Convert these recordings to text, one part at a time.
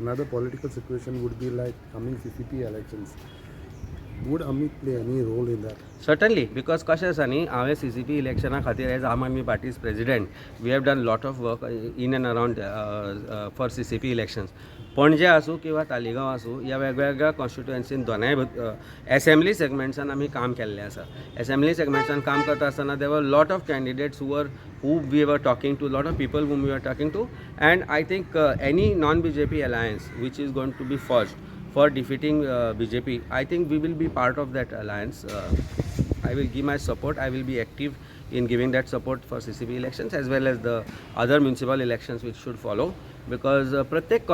another political situation would be like coming CCP elections. Would Amit play any role in that? Certainly, because कशें आसा न्ही, हांवें CCP इलेक्शना खातीर as Aam Aadmi party's president we have done lot of work in and around for CCP elections. Panaji आसूं किंवा तालिगांव आसूं, ह्या वेगवेगळ्या कॉन्स्टिट्युएन्सीन दोनाय एसेंब्ली सेगमेंट्सान आमी काम केल्लें आसा. एसेंब्ली सेगमेंट्सान काम करता आसतना there were lot of candidates who we were talking to, lot of people whom we were talking to, and I think any non-BJP alliance which is going to be forged for defeating BJP, I think we will be part of that alliance. I will give my support. I will be active in giving that support for CCP elections as well as the other municipal elections which should follow, because प्रत्येक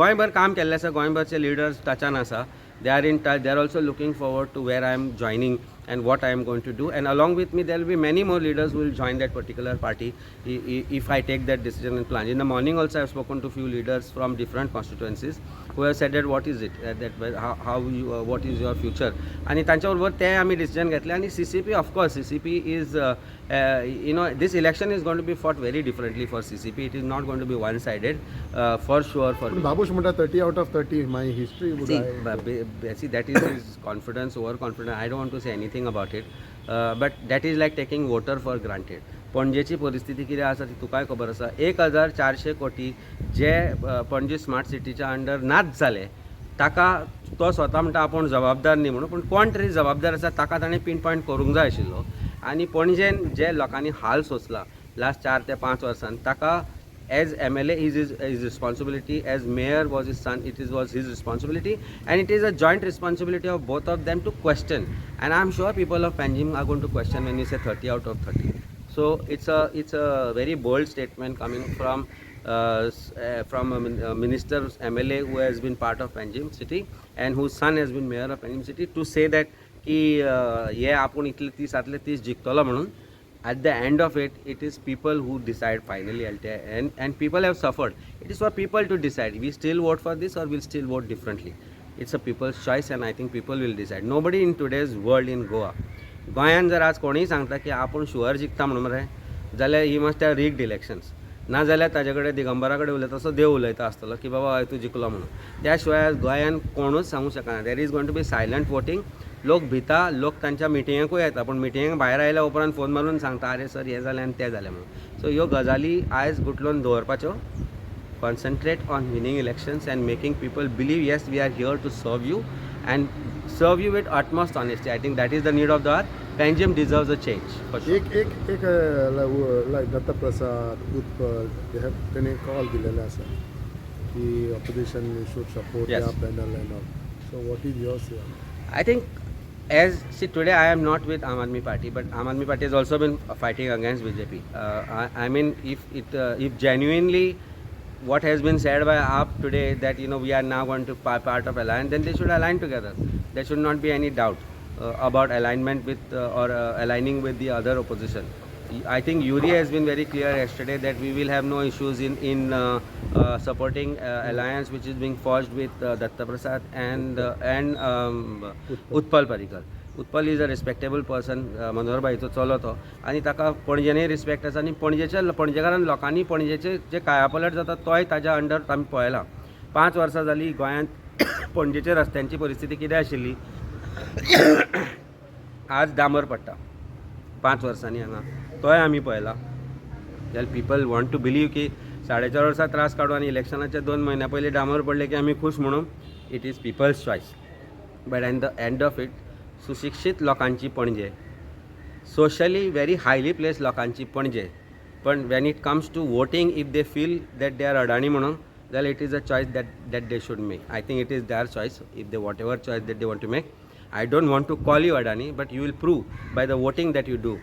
गोंयभर काम केल्लें आसा. गोंयभरचे leaders टचान आसा. They are in touch. They are also looking forward to where I am joining and what I am going to do, and along with me there will be many more leaders who will join that particular party if I take that decision and plan. In the morning also I have spoken to few leaders from different constituencies who have said that what is it, how you, what is your future, आणि त्यांच्याबरोबर ते आम्ही decision घेतले. आणि CCP, of course CCP is this election is going to be fought very differently for CCP. It is not going to be one sided for sure. For Babush म्हणता 30 out of 30 my history would see that is his confidence, overconfidence. I don't want to say anything about it, but that is like taking voter for granted. पणजेची परिस्थिती कितें आसा ती तुकाय खबर आसा. 1400 कोटी जे Panaji smart सिटीच्या अंडर नाच जाले, ताका तो स्वता म्हणटा आपूण जबाबदार न्ही म्हणून, पूण कोण तरी जबाबदार आसा ताका ताणें पिन पॉयंट करूंक जाय आशिल्लो. आनी पणजेन जे लोकांनी हाल सोंसला लास्ट 4 ते 5 वर्सान, ताका as MLA is his responsibility, as mayor was his son, was his responsibility, and it is a joint responsibility of both of them to question. And I am sure people of Panjim are going to question when you say 30 out of 30. So it's a very bold statement coming from a minister, MLA, who has been part of Panjim city and whose son has been mayor of Panjim city, to say that ki ye apun itle 30 jiktolo म्हणून. At the end of it, it is people who decide finally, and people have suffered. It is for people to decide. We still vote for this or we'll still vote differently. It's a people's choice, and I think people will decide. Nobody in today's world in Goa. गोंयान जर आज कोणीय सांगता की आपूण sure जिखता म्हणून मरे, जाल्यार he must have rigged elections. ना जाल्यार ताजे कडेन दिगंबरा कडेन उलयता तसो देव उलयता आसतलो की बाबा हय तूं जिखलो म्हणून. त्या शिवाय गोंयान कोणूच सांगूं शकना. There is going to be silent voting. लोक भिता, लोक तांच्या मिटिंगेकूय येता, पूण मिटिंगेक भायर आयल्या उपरांत फोन मारून सांगता अरे सर हें जालें आनी तें जालें म्हणून. सो ह्यो गजाली आयज गुटलोवन दवरपाच्यो. Concentrate on winning elections and making people believe yes we are here to serve you and serve you with utmost honesty. I think that is the need of the hour. Panjim deserves a change. For sure. एक like Datta Prasad, Utpal, they have tene call दिलेला आसा की opposition should support Yes. their panel and all. So what is your say? I think today I am not with Aam Aadmi Party, but Aam Aadmi Party has also been fighting against BJP. I mean, if genuinely what has been said by AAP today that we are now going to part of alliance, then they should align together. There should not be any doubt about alignment with or aligning with the other opposition. I think Yuri has been very clear yesterday that we will have no issues in supporting alliance which is being forged with Datta Prasad and Utpal Parikar. Utpal is a respectable person. Manohar भाईचो चलो तो, आनी ताका पणजेनूय respect आसा. आनी पणजेकारान लोकांनी पणजेचे जे कायापलट जाता तोय ताज्या अंडर आमी पळयला. 5 वर्सां जालीं गोंयांत पणजेच्या रस्त्यांची परिस्थिती कितें आशिल्ली, आज डांबर पडटा 5 वर्सांनी हांगा, तोय आमी पळयला. जाल्यार पीपल वॉन्ट टू बिलीव की 4.5 वर्सां त्रास काडून आनी इलेक्शनाचे 2 म्हयन्या पयलीं डांबर पडले की आमी खूश म्हणून. It is people's choice. But at the end of it, सुशिक्षित लोकांची पणजे, सोशली व्हेरी हायली प्लेस लोकांची पणजे, पण when it comes to voting, if they feel that they are अडाणी म्हणून, जाल्यार it is a choice that they should make. I think it is their choice if they whatever choice that they want to make. I don't want to call you अडाणी, but you will prove by the voting that you do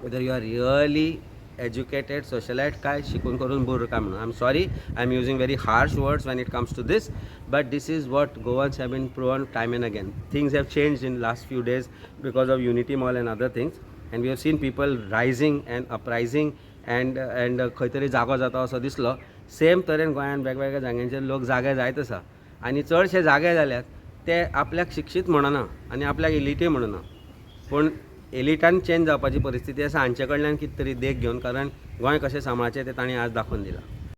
whether you are really educated, socialite काय शिकून करून बुर काय म्हणून. I am sorry, I am using very harsh words when it comes to this, but this is what Goans have been proven time and again. Things have changed in last few days because of Unity Mall and other things, and we have seen people rising and uprising and खंय तरी जागो जाता असो दिसलो. Same तरेन गोंयान वेगवेगळ्या जाग्यांचेर लोक जागे जायत आसा, आनी चडशे जागे जाल्यात ते आपल्याक शिक्षीत म्हणना आनी आपल्याक इलिटी म्हणना, पूण एलिटान चेंज जावपाची परिस्थिती आसा हांचे कडल्यान कितें तरी देख घेवन, कारण गोंय कशें सांबाळचें तें तांणी आज दाखोवन दिलां.